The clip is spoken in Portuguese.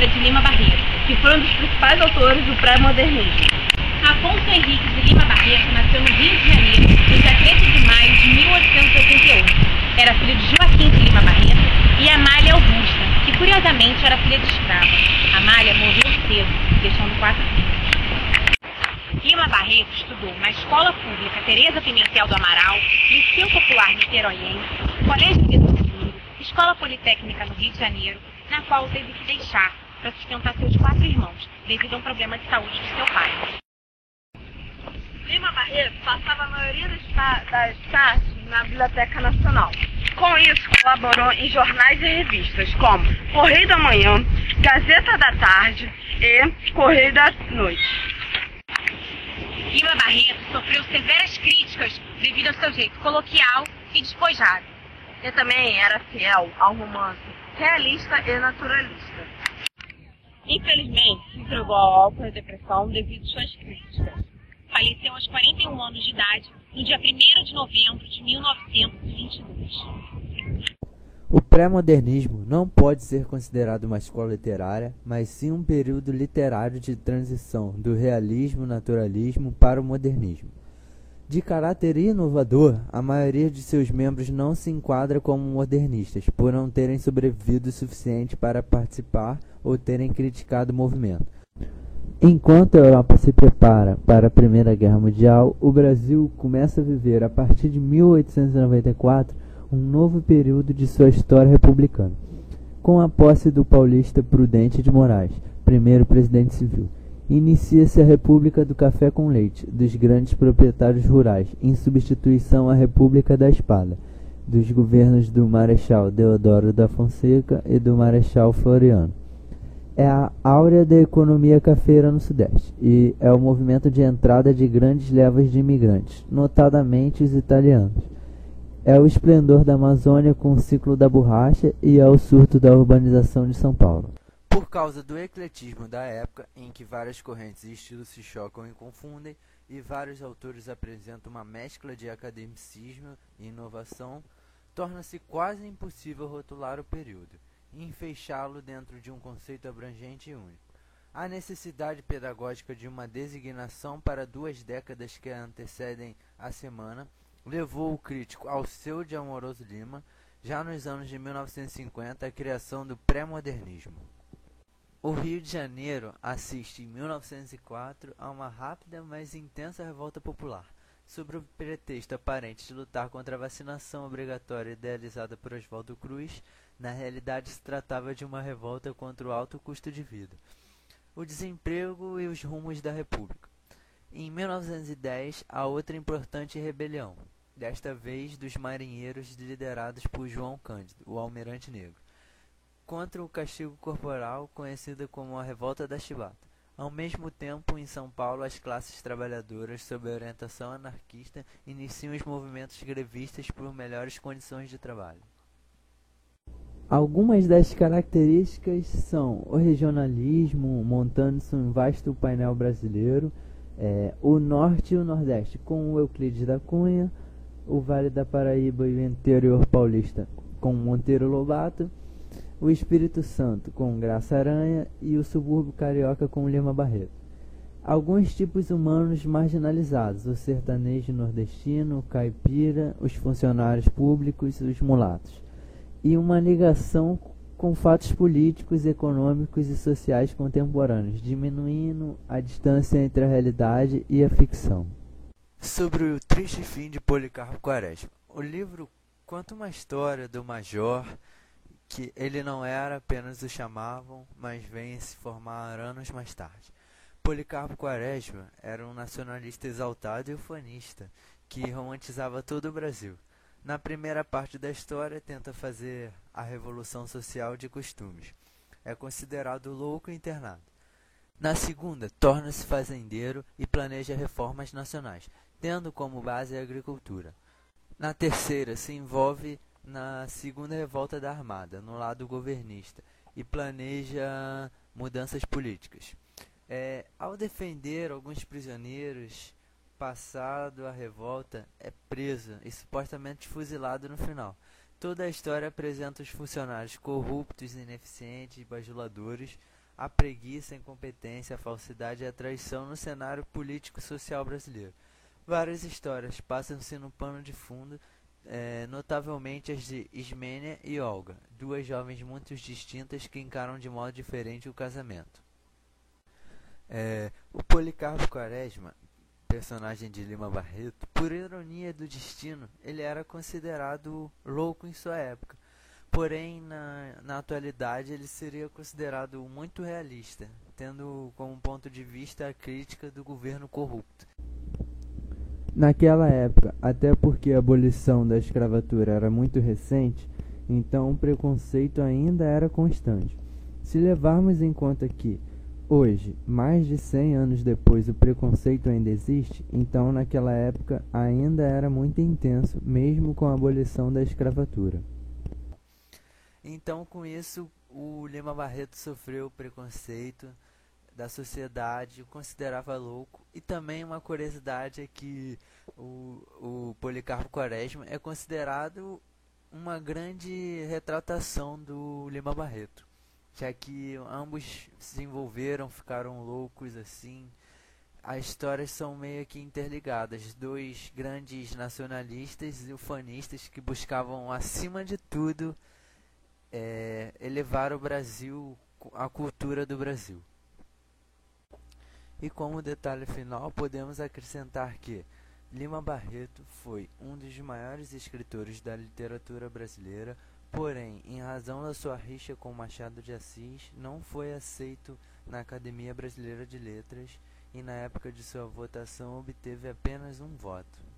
obra de Lima Barreto, que foi um dos principais autores do pré-modernismo. Afonso Henriques de Lima Barreto nasceu no Rio de Janeiro, no dia 13 de maio de 1888. Era filho de Joaquim de Lima Barreto e Amália Augusta, que curiosamente era filha de escrava. Amália morreu cedo, deixando 4 filhos. Lima Barreto estudou na Escola Pública Teresa Pimentel do Amaral, Liceu Popular Niteroiense, Colégio Pedro II, Escola Politécnica no Rio de Janeiro, na qual teve que deixar para sustentar seus 4 irmãos, devido a um problema de saúde de seu pai. Lima Barreto passava a maioria das tardes na Biblioteca Nacional. Com isso, colaborou em jornais e revistas como Correio da Manhã, Gazeta da Tarde e Correio da Noite. Lima Barreto sofreu severas críticas devido ao seu jeito coloquial e despojado. Ele também era fiel ao romance realista e naturalista. Infelizmente, se entregou ao álcool e à depressão devido às suas críticas. Faleceu aos 41 anos de idade, no dia 1º de novembro de 1922. O pré-modernismo não pode ser considerado uma escola literária, mas sim um período literário de transição do realismo-naturalismo para o modernismo. De caráter inovador, a maioria de seus membros não se enquadra como modernistas, por não terem sobrevivido o suficiente para participar ou terem criticado o movimento. Enquanto a Europa se prepara para a Primeira Guerra Mundial, o Brasil começa a viver, a partir de 1894, um novo período de sua história republicana, com a posse do paulista Prudente de Moraes, primeiro presidente civil. Inicia-se a República do Café com Leite, dos grandes proprietários rurais, em substituição à República da Espada, dos governos do Marechal Deodoro da Fonseca e do Marechal Floriano. É a áurea da economia cafeira no Sudeste, e é o movimento de entrada de grandes levas de imigrantes, notadamente os italianos. É o esplendor da Amazônia com o ciclo da borracha e é o surto da urbanização de São Paulo. Por causa do ecletismo da época, em que várias correntes e estilos se chocam e confundem, e vários autores apresentam uma mescla de academicismo e inovação, torna-se quase impossível rotular o período e enfeixá-lo dentro de um conceito abrangente e único. A necessidade pedagógica de uma designação para 2 décadas que antecedem a semana levou o crítico Alceu de Amoroso Lima, já nos anos de 1950, à criação do pré-modernismo. O Rio de Janeiro assiste em 1904 a uma rápida, mas intensa revolta popular, sob o pretexto aparente de lutar contra a vacinação obrigatória idealizada por Oswaldo Cruz. Na realidade, se tratava de uma revolta contra o alto custo de vida, o desemprego e os rumos da República. Em 1910, há outra importante rebelião, desta vez dos marinheiros liderados por João Cândido, o Almirante Negro, contra o castigo corporal, conhecida como a Revolta da Chibata. Ao mesmo tempo, em São Paulo, as classes trabalhadoras, sob a orientação anarquista, iniciam os movimentos grevistas por melhores condições de trabalho. Algumas das características são o regionalismo, montando-se um vasto painel brasileiro, o Norte e o Nordeste, com o Euclides da Cunha, o Vale da Paraíba e o interior paulista, com Monteiro Lobato, o Espírito Santo, com Graça Aranha, e o subúrbio carioca, com Lima Barreto. Alguns tipos humanos marginalizados: o sertanejo nordestino, o caipira, os funcionários públicos, os mulatos. E uma ligação com fatos políticos, econômicos e sociais contemporâneos, diminuindo a distância entre a realidade e a ficção. Sobre o triste fim de Policarpo Quaresma. O livro conta uma história do major, que ele não era apenas o chamavam, mas vem se formar anos mais tarde. Policarpo Quaresma era um nacionalista exaltado e ufanista, que romantizava todo o Brasil. Na primeira parte da história, tenta fazer a revolução social de costumes. É considerado louco e internado. Na segunda, torna-se fazendeiro e planeja reformas nacionais, tendo como base a agricultura. Na terceira, se envolve na segunda revolta da Armada, no lado governista, e planeja mudanças políticas. Ao defender alguns prisioneiros, passado a revolta, é preso e supostamente fuzilado no final. Toda a história apresenta os funcionários corruptos, ineficientes e bajuladores, a preguiça, a incompetência, a falsidade e a traição no cenário político-social brasileiro. Várias histórias passam-se no pano de fundo, notavelmente as de Ismênia e Olga, duas jovens muito distintas que encaram de modo diferente o casamento. O Policarpo Quaresma, personagem de Lima Barreto, por ironia do destino, ele era considerado louco em sua época. Porém, na atualidade, ele seria considerado muito realista, tendo como ponto de vista a crítica do governo corrupto. Naquela época, até porque a abolição da escravatura era muito recente, então o preconceito ainda era constante. Se levarmos em conta que, hoje, mais de 100 anos depois, o preconceito ainda existe, então naquela época ainda era muito intenso, mesmo com a abolição da escravatura. Então, com isso, o Lima Barreto sofreu preconceito da sociedade, o considerava louco. E também uma curiosidade é que o Policarpo Quaresma é considerado uma grande retratação do Lima Barreto, já que ambos se envolveram, ficaram loucos assim. As histórias são meio que interligadas, dois grandes nacionalistas e ufanistas que buscavam, acima de tudo, elevar o Brasil, a cultura do Brasil. E como detalhe final, podemos acrescentar que Lima Barreto foi um dos maiores escritores da literatura brasileira, porém, em razão da sua rixa com Machado de Assis, não foi aceito na Academia Brasileira de Letras e na época de sua votação obteve apenas um voto.